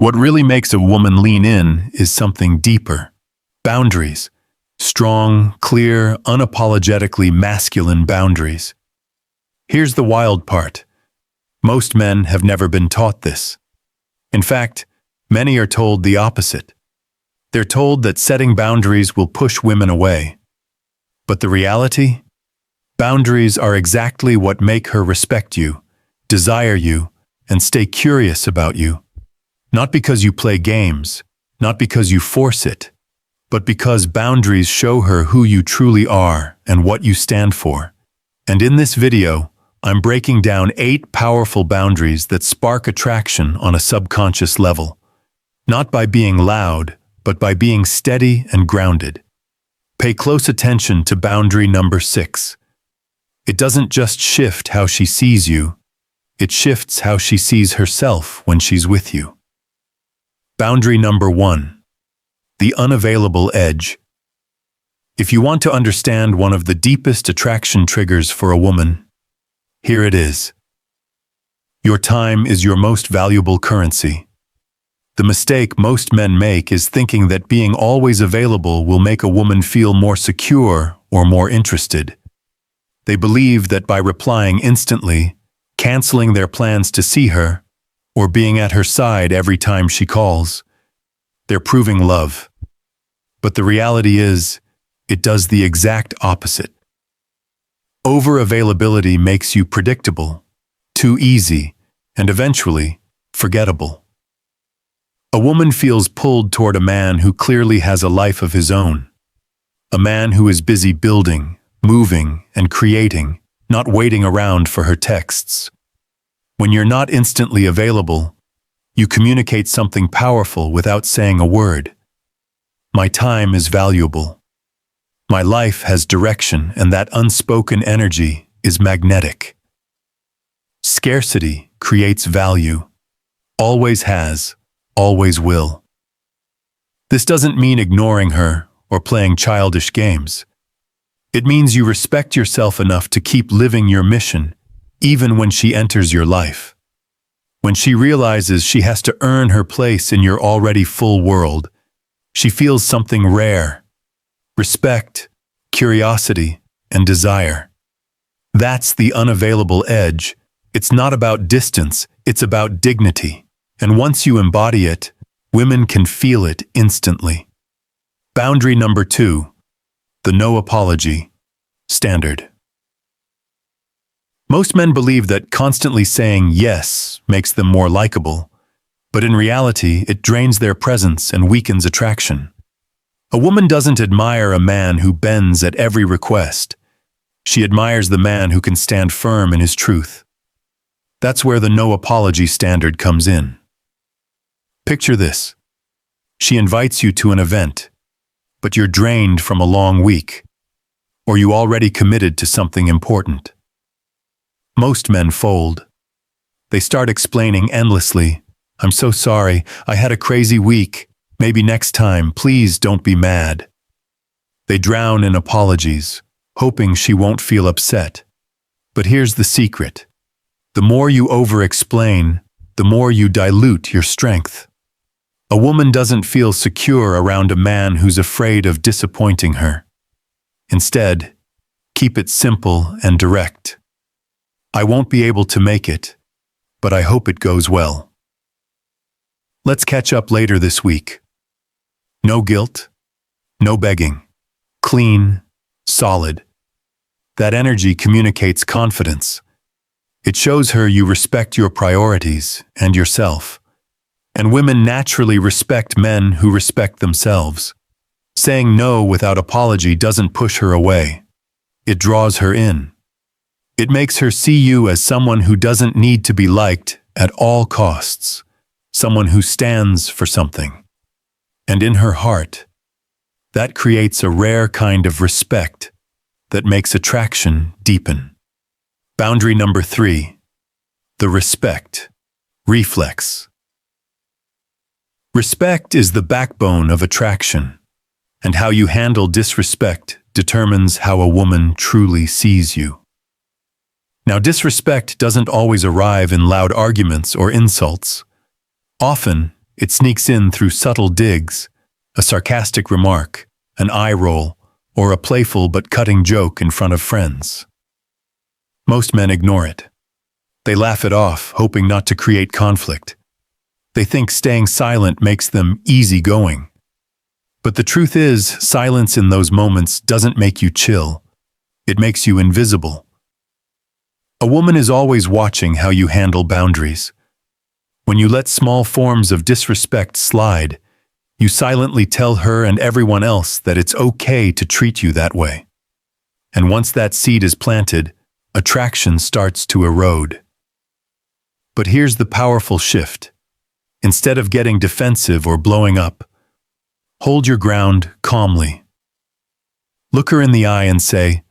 What really makes a woman lean in is something deeper. Boundaries. Strong, clear, unapologetically masculine boundaries. Here's the wild part. Most men have never been taught this. In fact, many are told the opposite. They're told that setting boundaries will push women away. But the reality? Boundaries are exactly what make her respect you, desire you, and stay curious about you. Not because you play games, not because you force it, but because boundaries show her who you truly are and what you stand for. And in this video, I'm breaking down 8 powerful boundaries that spark attraction on a subconscious level. Not by being loud, but by being steady and grounded. Pay close attention to boundary number 6. It doesn't just shift how she sees you, it shifts how she sees herself when she's with you. Boundary number 1. The unavailable edge. If you want to understand one of the deepest attraction triggers for a woman, here it is. Your time is your most valuable currency. The mistake most men make is thinking that being always available will make a woman feel more secure or more interested. They believe that by replying instantly, canceling their plans to see her, or being at her side every time she calls, they're proving love. But the reality is, it does the exact opposite. Over-availability makes you predictable, too easy, and eventually, forgettable. A woman feels pulled toward a man who clearly has a life of his own. A man who is busy building, moving, and creating, not waiting around for her texts. When you're not instantly available, you communicate something powerful without saying a word. My time is valuable. My life has direction, and that unspoken energy is magnetic. Scarcity creates value. Always has, always will. This doesn't mean ignoring her or playing childish games. It means you respect yourself enough to keep living your mission, even when she enters your life. When she realizes she has to earn her place in your already full world, she feels something rare: respect, curiosity, and desire. That's the unavailable edge. It's not about distance, it's about dignity. And once you embody it, women can feel it instantly. Boundary number 2. The no apology standard. Most men believe that constantly saying yes makes them more likable, but in reality, it drains their presence and weakens attraction. A woman doesn't admire a man who bends at every request. She admires the man who can stand firm in his truth. That's where the no apology standard comes in. Picture this. She invites you to an event, but you're drained from a long week, or you already committed to something important. Most men fold. They start explaining endlessly. I'm so sorry, I had a crazy week. Maybe next time, please don't be mad. They drown in apologies, hoping she won't feel upset. But here's the secret. The more you over-explain, the more you dilute your strength. A woman doesn't feel secure around a man who's afraid of disappointing her. Instead, keep it simple and direct. I won't be able to make it, but I hope it goes well. Let's catch up later this week. No guilt, no begging. Clean, solid. That energy communicates confidence. It shows her you respect your priorities and yourself. And women naturally respect men who respect themselves. Saying no without apology doesn't push her away. It draws her in. It makes her see you as someone who doesn't need to be liked at all costs, someone who stands for something. And in her heart, that creates a rare kind of respect that makes attraction deepen. Boundary number 3. The respect reflex. Respect is the backbone of attraction, and how you handle disrespect determines how a woman truly sees you. Now, disrespect doesn't always arrive in loud arguments or insults. Often, It sneaks in through subtle digs, a sarcastic remark, an eye roll, or a playful but cutting joke in front of friends. Most men ignore it. They laugh it off, hoping not to create conflict. They think staying silent makes them easygoing. But the truth is, silence in those moments doesn't make you chill. It makes you invisible. A woman is always watching how you handle boundaries. When you let small forms of disrespect slide, you silently tell her and everyone else that it's okay to treat you that way. And once that seed is planted, attraction starts to erode. But here's the powerful shift. Instead of getting defensive or blowing up, hold your ground calmly. Look her in the eye and say,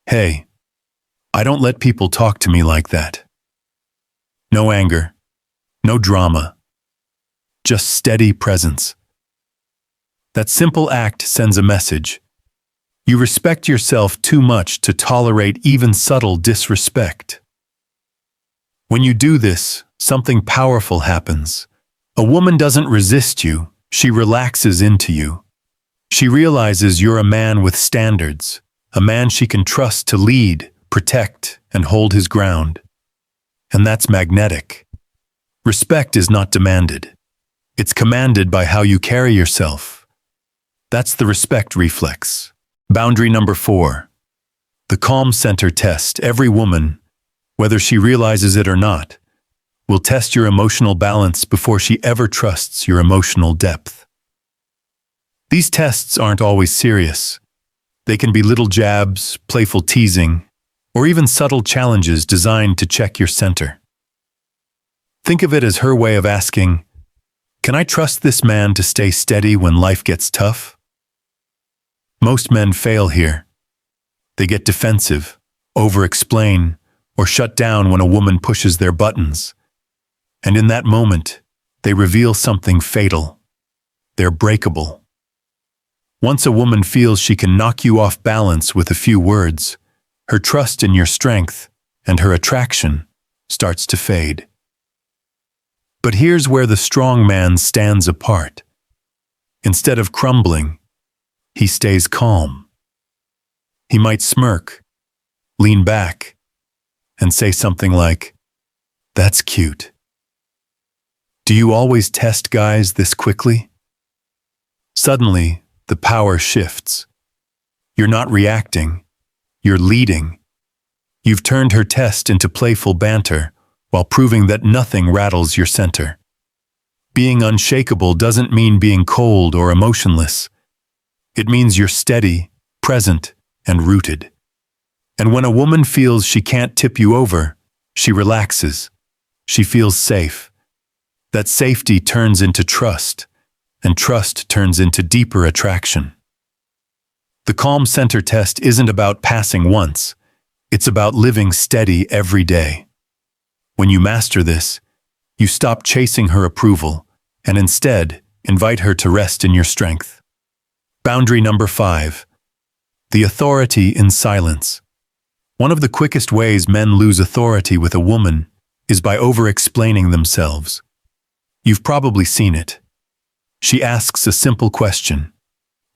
"Hey, I don't let people talk to me like that." No anger, no drama, just steady presence. That simple act sends a message. You respect yourself too much to tolerate even subtle disrespect. When you do this, something powerful happens. A woman doesn't resist you, she relaxes into you. She realizes you're a man with standards, a man she can trust to lead, protect, and hold his ground. And that's magnetic. Respect is not demanded. It's commanded by how you carry yourself. That's the respect reflex. Boundary number 4. The calm center test. Every woman, whether she realizes it or not, will test your emotional balance before she ever trusts your emotional depth. These tests aren't always serious. They can be little jabs, playful teasing, or even subtle challenges designed to check your center. Think of it as her way of asking, "Can I trust this man to stay steady when life gets tough?" Most men fail here. They get defensive, over-explain, or shut down when a woman pushes their buttons. And in that moment, they reveal something fatal. They're breakable. Once a woman feels she can knock you off balance with a few words, her trust in your strength and her attraction starts to fade. But here's where the strong man stands apart. Instead of crumbling, he stays calm. He might smirk, lean back, and say something like, "That's cute." Do you always test guys this quickly? Suddenly, the power shifts. You're not reacting, you're leading. You've turned her test into playful banter while proving that nothing rattles your center. Being unshakable doesn't mean being cold or emotionless. It means you're steady, present, and rooted. And when a woman feels she can't tip you over, she relaxes. She feels safe. That safety turns into trust, and trust turns into deeper attraction. The calm center test isn't about passing once. It's about living steady every day. When you master this, you stop chasing her approval and instead invite her to rest in your strength. Boundary number 5. The authority in silence. One of the quickest ways men lose authority with a woman is by over-explaining themselves. You've probably seen it. She asks a simple question,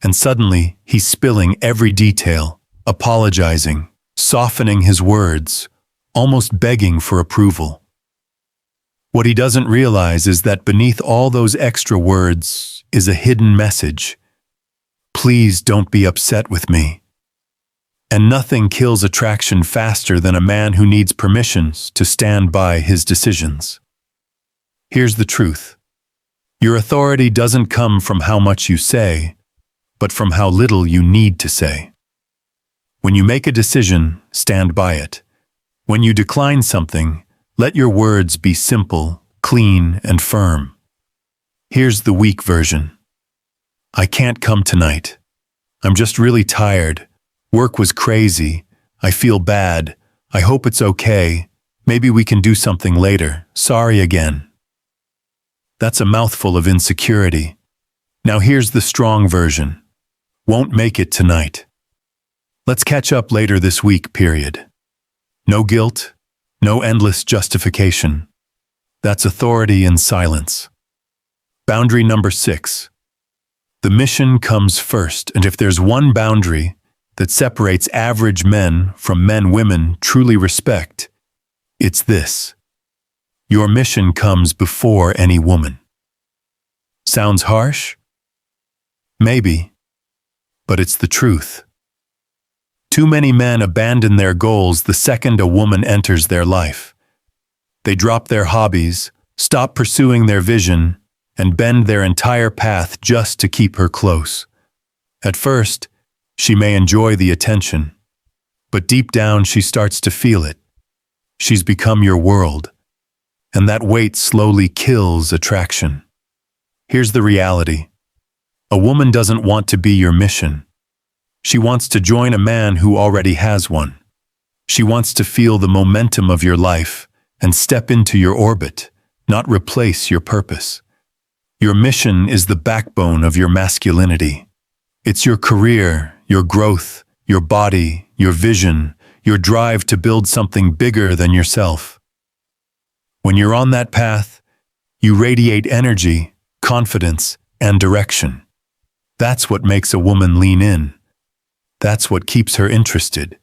and suddenly he's spilling every detail, apologizing, softening his words, almost begging for approval. What he doesn't realize is that beneath all those extra words is a hidden message. Please don't be upset with me. And nothing kills attraction faster than a man who needs permissions to stand by his decisions. Here's the truth. Your authority doesn't come from how much you say, but from how little you need to say. When you make a decision, stand by it. When you decline something, let your words be simple, clean, and firm. Here's the weak version. "I can't come tonight. I'm just really tired. Work was crazy. I feel bad. I hope it's okay. Maybe we can do something later. Sorry again." That's a mouthful of insecurity. Now here's the strong version. "Won't make it tonight. Let's catch up later this week, period." No guilt, no endless justification. That's authority in silence. Boundary number 6. The mission comes first, and if there's one boundary that separates average men from men women truly respect, it's this. Your mission comes before any woman. Sounds harsh? Maybe, but it's the truth. Too many men abandon their goals the second a woman enters their life. They drop their hobbies, stop pursuing their vision, and bend their entire path just to keep her close. At first, she may enjoy the attention, but deep down she starts to feel it. She's become your world, and that weight slowly kills attraction. Here's the reality. A woman doesn't want to be your mission. She wants to join a man who already has one. She wants to feel the momentum of your life and step into your orbit, not replace your purpose. Your mission is the backbone of your masculinity. It's your career, your growth, your body, your vision, your drive to build something bigger than yourself. When you're on that path, you radiate energy, confidence, and direction. That's what makes a woman lean in. That's what keeps her interested.